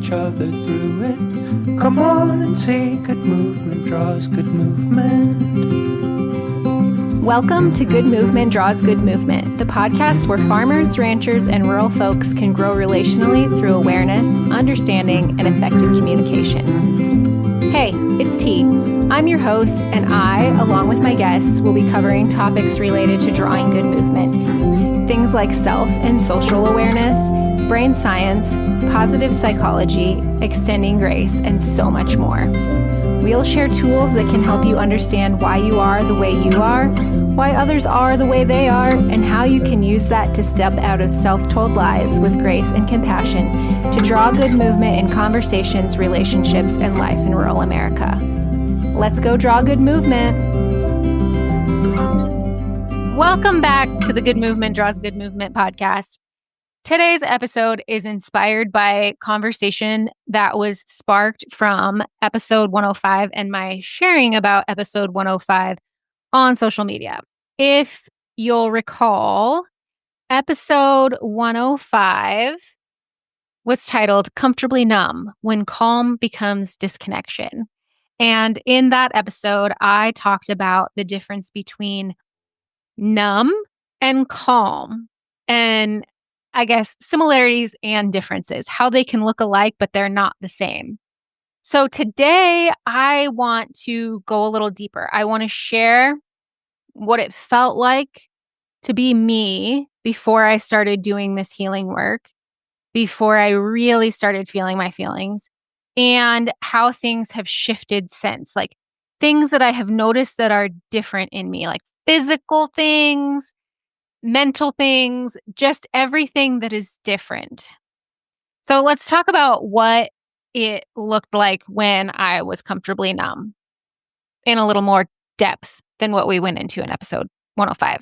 each other through it. Come on and see, good movement draws good movement. Welcome to Good Movement Draws Good Movement, the podcast where farmers, ranchers, and rural folks can grow relationally through awareness, understanding, and effective communication. Hey, it's T. I'm your host, and I, along with my guests, will be covering topics related to drawing good movement. Things like self and social awareness, brain science, positive psychology, extending grace, and so much more. We'll share tools that can help you understand why you are the way you are, why others are the way they are, and how you can use that to step out of self-told lies with grace and compassion to draw good movement in conversations, relationships, and life in rural America. Let's go draw good movement. Welcome back to the Good Movement Draws Good Movement podcast. Today's episode is inspired by conversation that was sparked from episode 105 and my sharing about episode 105 on social media. If you'll recall, episode 105 was titled Comfortably Numb, When Calm Becomes Disconnection. And in that episode, I talked about the difference between numb and calm, and I guess similarities and differences, how they can look alike, but they're not the same. So today I want to go a little deeper. I want to share what it felt like to be me before I started doing this healing work, before I really started feeling my feelings, and how things have shifted since, like things that I have noticed that are different in me, like physical things, mental things, just everything that is different. So let's talk about what it looked like when I was comfortably numb in a little more depth than what we went into in episode 105.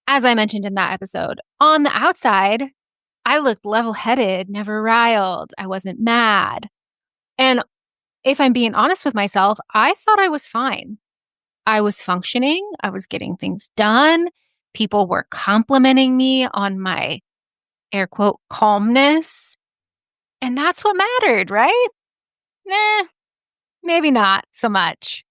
As I mentioned in that episode, on the outside, I looked level-headed, never riled. I wasn't mad. And if I'm being honest with myself, I thought I was fine. I was functioning. I was getting things done. People were complimenting me on my air quote calmness. And that's what mattered, right? Nah, maybe not so much.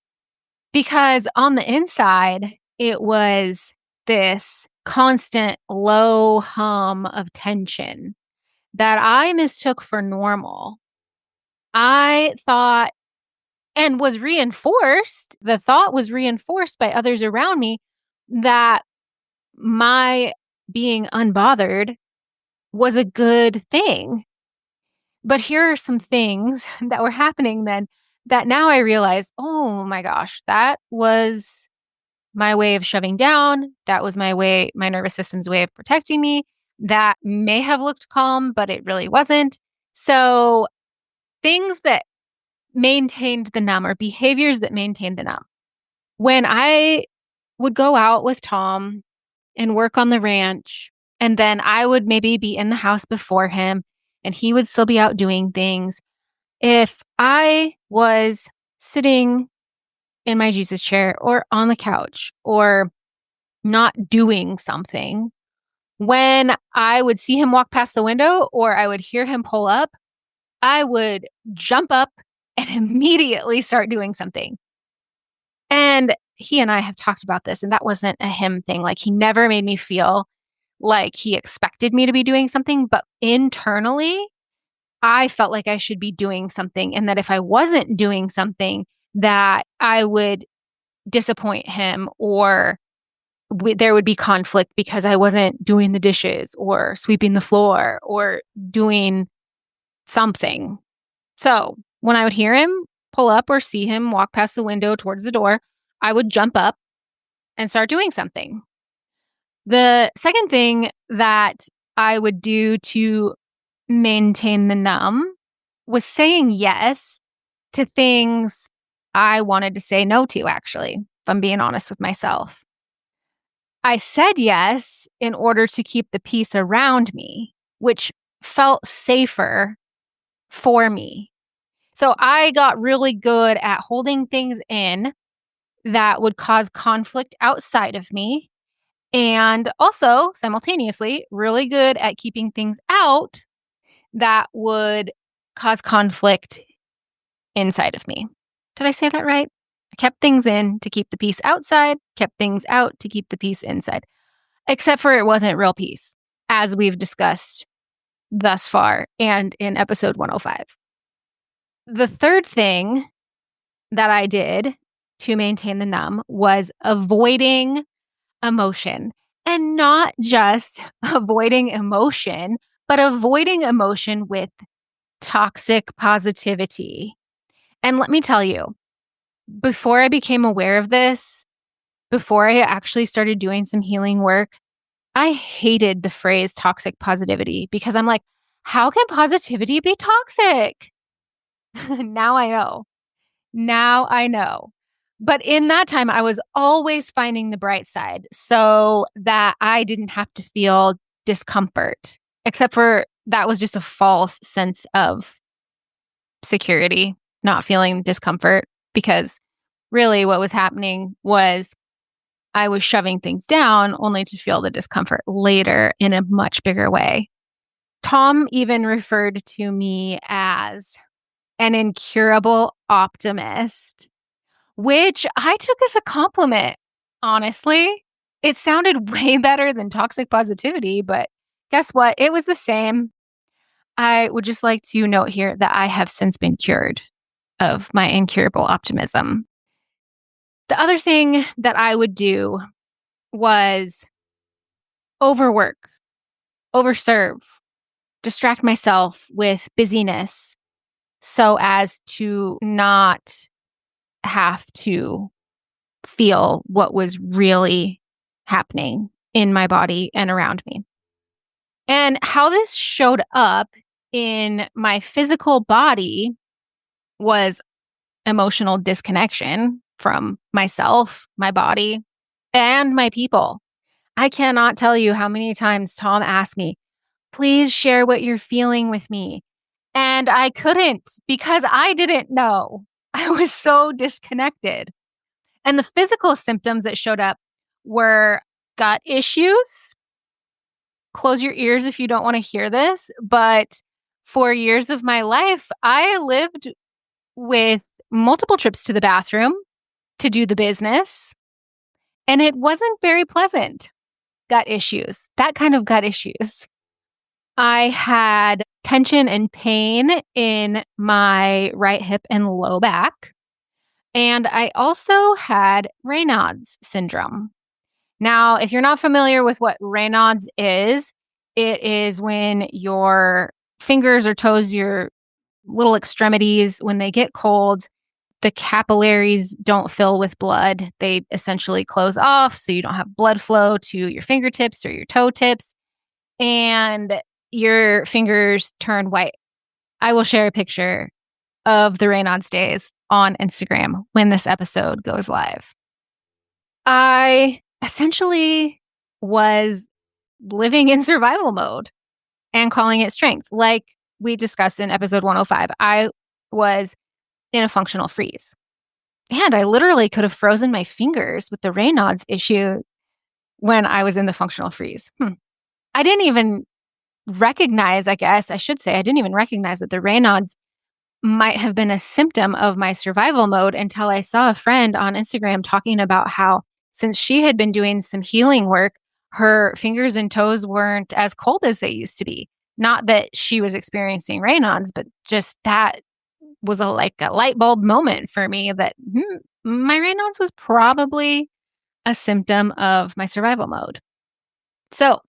Because on the inside, it was this constant low hum of tension that I mistook for normal. I thought and was reinforced, the thought was reinforced by others around me that my being unbothered was a good thing. But here are some things that were happening then that now I realize, oh my gosh, that was my way of shoving down. That was my nervous system's way of protecting me. That may have looked calm, but it really wasn't. So things that maintained the numb, or behaviors that maintained the numb. When I would go out with Tom and work on the ranch, and then I would maybe be in the house before him and he would still be out doing things. If I was sitting in my Jesus chair or on the couch or not doing something, when I would see him walk past the window or I would hear him pull up, I would jump up and immediately start doing something. And he and I have talked about this, and that wasn't a him thing. Like, he never made me feel like he expected me to be doing something, but internally, I felt like I should be doing something, and that if I wasn't doing something, that I would disappoint him, or there would be conflict because I wasn't doing the dishes or sweeping the floor or doing something. So when I would hear him pull up or see him walk past the window towards the door, I would jump up and start doing something. The second thing that I would do to maintain the numb was saying yes to things I wanted to say no to, actually, if I'm being honest with myself. I said yes in order to keep the peace around me, which felt safer for me. So I got really good at holding things in that would cause conflict outside of me, and also simultaneously really good at keeping things out that would cause conflict inside of me. Did I say that right? I kept things in to keep the peace outside, kept things out to keep the peace inside. Except for it wasn't real peace, as we've discussed thus far and in episode 105. The third thing that I did to maintain the numb was avoiding emotion. And not just avoiding emotion, but avoiding emotion with toxic positivity. And let me tell you, before I became aware of this, before I actually started doing some healing work, I hated the phrase toxic positivity because I'm like, how can positivity be toxic? Now I know. Now I know. But in that time, I was always finding the bright side so that I didn't have to feel discomfort, except for that was just a false sense of security, not feeling discomfort, because really what was happening was I was shoving things down only to feel the discomfort later in a much bigger way. Tom even referred to me as an incurable optimist, which I took as a compliment, honestly. It sounded way better than toxic positivity, but guess what? It was the same. I would just like to note here that I have since been cured of my incurable optimism. The other thing that I would do was overwork, overserve, distract myself with busyness so as to not have to feel what was really happening in my body and around me. And how this showed up in my physical body was emotional disconnection from myself, my body, and my people. I cannot tell you how many times Tom asked me, please share what you're feeling with me. And I couldn't because I didn't know. I was so disconnected. And the physical symptoms that showed up were gut issues. Close your ears if you don't want to hear this. But for years of my life, I lived with multiple trips to the bathroom to do the business. And it wasn't very pleasant. Gut issues, that kind of gut issues. I had tension and pain in my right hip and low back. And I also had Raynaud's syndrome. Now, if you're not familiar with what Raynaud's is, it is when your fingers or toes, your little extremities, when they get cold, the capillaries don't fill with blood. They essentially close off, so you don't have blood flow to your fingertips or your toe tips, and your fingers turn white. I will share a picture of the Raynaud's days on Instagram when this episode goes live. I essentially was living in survival mode and calling it strength. Like we discussed in episode 105, I was in a functional freeze. And I literally could have frozen my fingers with the Raynaud's issue when I was in the functional freeze. I didn't even recognize, I guess I should say, I didn't even recognize that the Raynaud's might have been a symptom of my survival mode until I saw a friend on Instagram talking about how since she had been doing some healing work, her fingers and toes weren't as cold as they used to be. Not that she was experiencing Raynaud's, but just that was like a light bulb moment for me that my Raynaud's was probably a symptom of my survival mode. So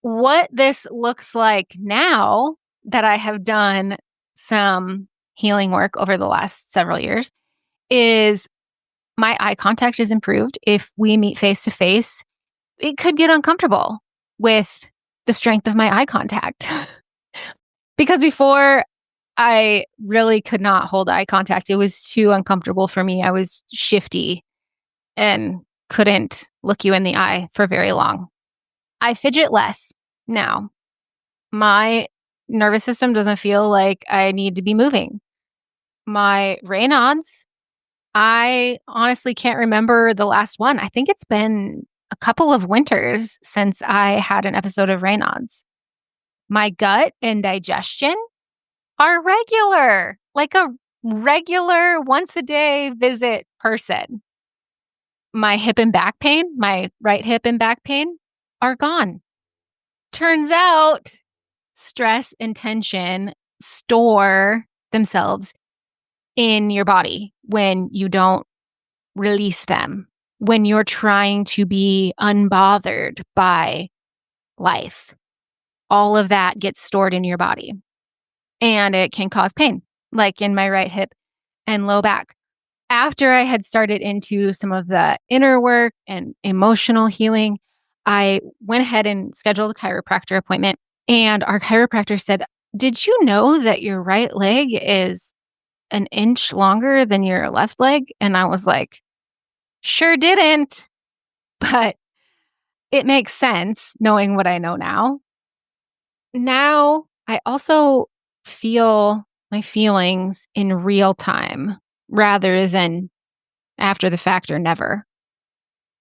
what this looks like now that I have done some healing work over the last several years is my eye contact is improved. If we meet face to face, it could get uncomfortable with the strength of my eye contact. Because before, I really could not hold eye contact. It was too uncomfortable for me. I was shifty and couldn't look you in the eye for very long. I fidget less now. My nervous system doesn't feel like I need to be moving. My Raynaud's, I honestly can't remember the last one. I think it's been a couple of winters since I had an episode of Raynaud's. My gut and digestion are regular, like a regular once a day visit person. My hip and back pain, my right hip and back pain are gone. Turns out stress and tension store themselves in your body when you don't release them, when you're trying to be unbothered by life. All of that gets stored in your body and it can cause pain, like in my right hip and low back. After I had started into some of the inner work and emotional healing, I went ahead and scheduled a chiropractor appointment. And our chiropractor said, "Did you know that your right leg is an inch longer than your left leg?" And I was like, "Sure didn't." But it makes sense knowing what I know now. Now I also feel my feelings in real time rather than after the fact or never.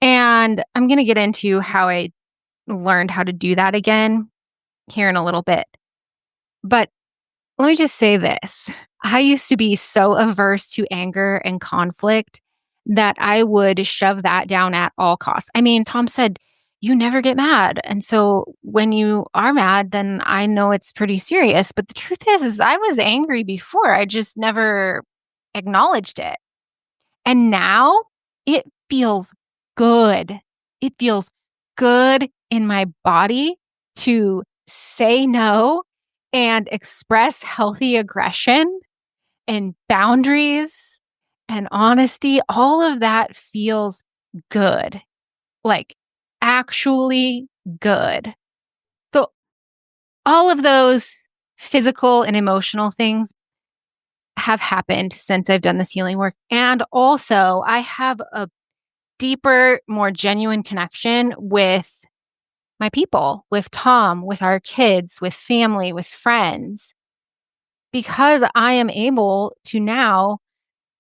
And I'm going to get into how I learned how to do that again here in a little bit. But let me just say this. I used to be so averse to anger and conflict that I would shove that down at all costs. I mean, Tom said, "You never get mad." And so when you are mad, then I know it's pretty serious. But the truth is I was angry before. I just never acknowledged it. And now it feels good. It feels good in my body to say no and express healthy aggression and boundaries and honesty. All of that feels good, like actually good. So, all of those physical and emotional things have happened since I've done this healing work. And also, I have a deeper, more genuine connection with my people, with Tom, with our kids, with family, with friends, because I am able to now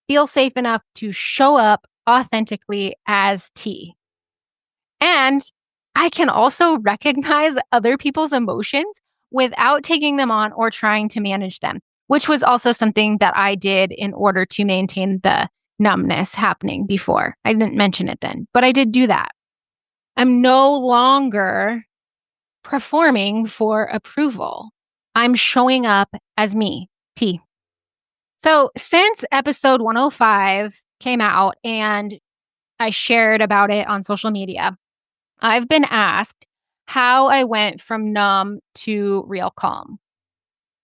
feel safe enough to show up authentically as T. And I can also recognize other people's emotions without taking them on or trying to manage them, which was also something that I did in order to maintain the numbness happening before. I didn't mention it then, but I did do that. I'm no longer performing for approval. I'm showing up as me, T. So since episode 105 came out and I shared about it on social media, I've been asked how I went from numb to real calm.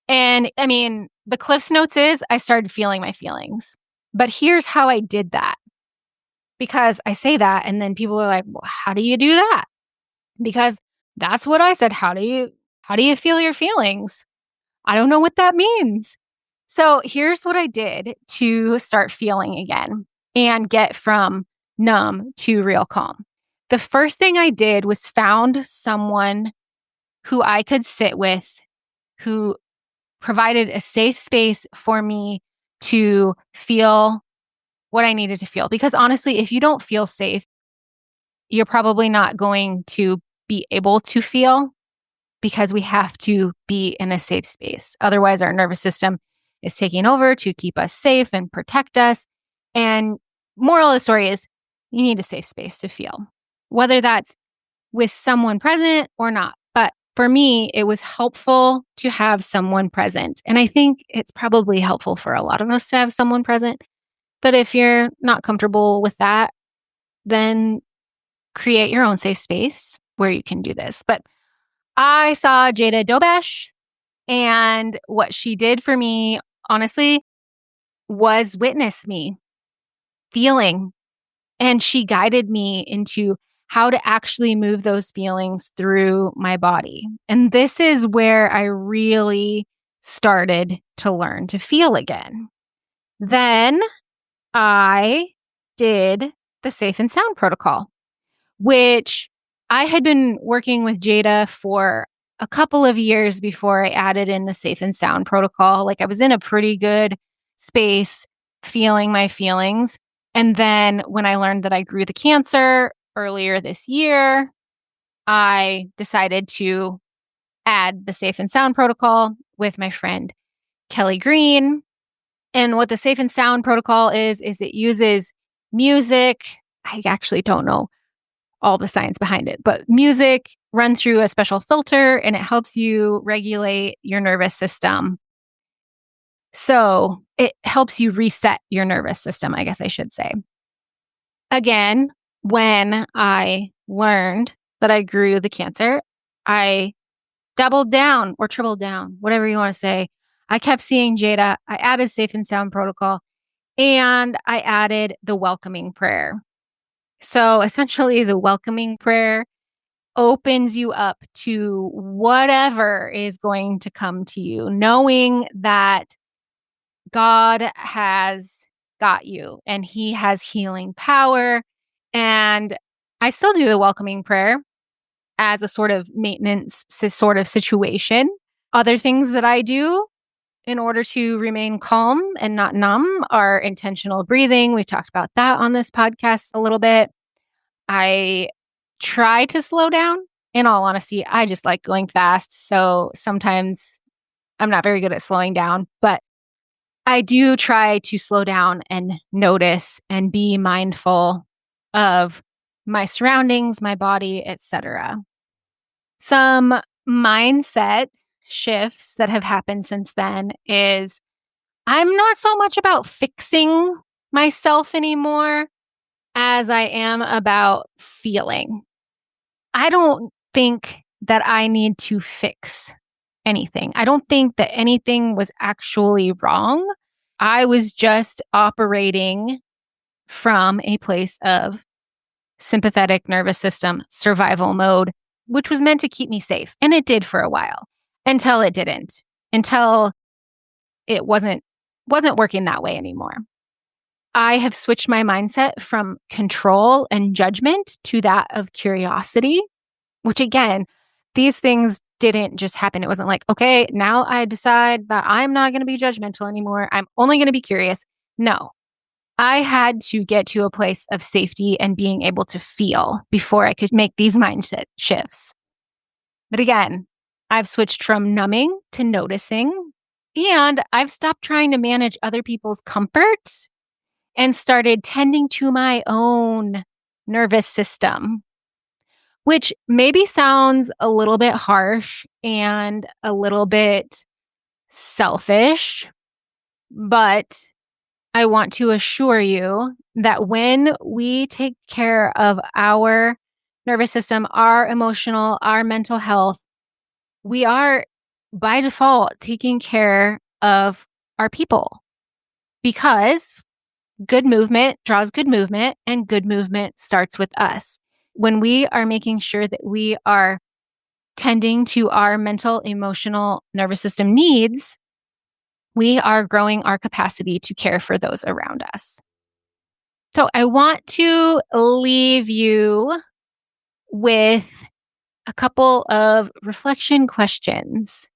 And I mean, the Cliff's Notes is I started feeling my feelings. But here's how I did that. Because I say that and then people are like, "Well, how do you do that?" Because that's what I said. How do you feel your feelings? I don't know what that means. So here's what I did to start feeling again and get from numb to real calm. The first thing I did was found someone who I could sit with, who provided a safe space for me to feel what I needed to feel. Because honestly, if you don't feel safe, you're probably not going to be able to feel, because we have to be in a safe space. Otherwise, our nervous system is taking over to keep us safe and protect us. And moral of the story is you need a safe space to feel, whether that's with someone present or not. But for me, it was helpful to have someone present. And I think it's probably helpful for a lot of us to have someone present. But if you're not comfortable with that, then create your own safe space where you can do this. But I saw Jada Dobesh, and what she did for me, honestly, was witness me feeling. And she guided me into how to actually move those feelings through my body. And this is where I really started to learn to feel again. Then I did the Safe and Sound protocol, which I had been working with Jada for a couple of years before I added in the Safe and Sound protocol. Like I was in a pretty good space feeling my feelings. And then when I learned that I grew the cancer earlier this year, I decided to add the Safe and Sound protocol with my friend. Kelly Green. And what the Safe and Sound protocol is it uses music. I actually don't know all the science behind it, but music run through a special filter and it helps you regulate your nervous system. So it helps you reset your nervous system, I guess I should say. Again, when I learned that I grew the cancer, I doubled down or tripled down, whatever you want to say. I kept seeing Jada. I added Safe and Sound protocol and I added the welcoming prayer. So essentially, the welcoming prayer opens you up to whatever is going to come to you, knowing that God has got you and He has healing power. And I still do the welcoming prayer as a sort of maintenance sort of situation. Other things that I do in order to remain calm and not numb are intentional breathing. We've talked about that on this podcast a little bit. I try to slow down. In all honesty, I just like going fast. So sometimes I'm not very good at slowing down, but I do try to slow down and notice and be mindful of my surroundings, my body, etc. Some mindset shifts that have happened since then is I'm not so much about fixing myself anymore as I am about feeling. I don't think that I need to fix anything. I don't think that anything was actually wrong. I was just operating from a place of sympathetic nervous system survival mode, which was meant to keep me safe. And it did for a while until it didn't, until it wasn't working that way anymore. I have switched my mindset from control and judgment to that of curiosity, which again, these things didn't just happen. It wasn't like, okay, now I decide that I'm not going to be judgmental anymore. I'm only going to be curious. No, I had to get to a place of safety and being able to feel before I could make these mindset shifts. But again, I've switched from numbing to noticing, and I've stopped trying to manage other people's comfort and started tending to my own nervous system, which maybe sounds a little bit harsh and a little bit selfish, but I want to assure you that when we take care of our nervous system, our emotional, our mental health, we are by default taking care of our people, because good movement draws good movement and good movement starts with us. When we are making sure that we are tending to our mental, emotional, nervous system needs, we are growing our capacity to care for those around us. So I want to leave you with a couple of reflection questions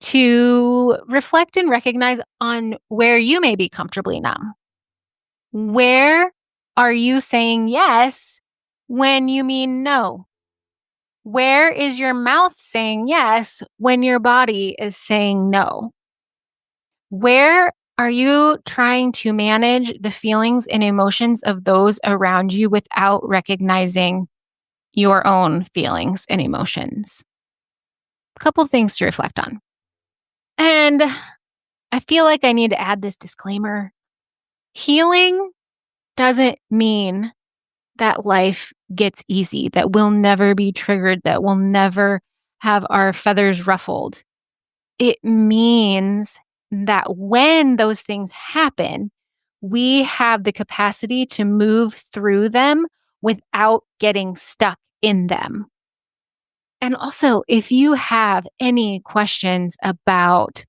to reflect and recognize on where you may be comfortably numb. Where are you saying yes when you mean no? Where is your mouth saying yes when your body is saying no? Where are you trying to manage the feelings and emotions of those around you without recognizing your own feelings and emotions? A couple things to reflect on. And I feel like I need to add this disclaimer. Healing doesn't mean that life gets easy, that we'll never be triggered, that we'll never have our feathers ruffled. It means that when those things happen, we have the capacity to move through them without getting stuck in them. And also, if you have any questions about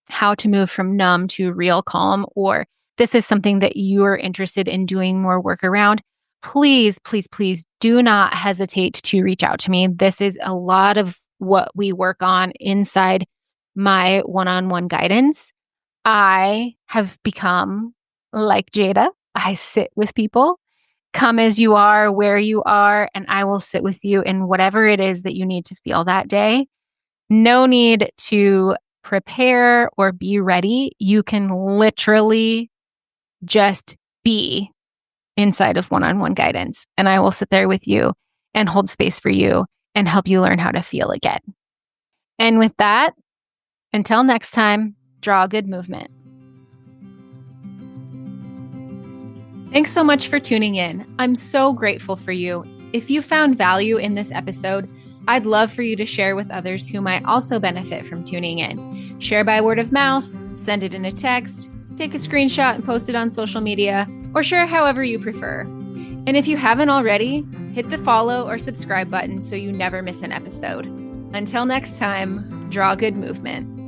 how to move from numb to real calm, or this is something that you're interested in doing more work around, please, please, please do not hesitate to reach out to me. This is a lot of what we work on inside my one-on-one guidance. I have become like Jada. I sit with people. Come as you are, where you are, and I will sit with you in whatever it is that you need to feel that day. No need to prepare or be ready. You can literally just be inside of one-on-one guidance. And I will sit there with you and hold space for you and help you learn how to feel again. And with that, until next time, draw a good movement. Thanks so much for tuning in. I'm so grateful for you. If you found value in this episode, I'd love for you to share with others who might also benefit from tuning in. Share by word of mouth, send it in a text, take a screenshot and post it on social media, or share however you prefer. And if you haven't already, hit the follow or subscribe button so you never miss an episode. Until next time, draw good movement.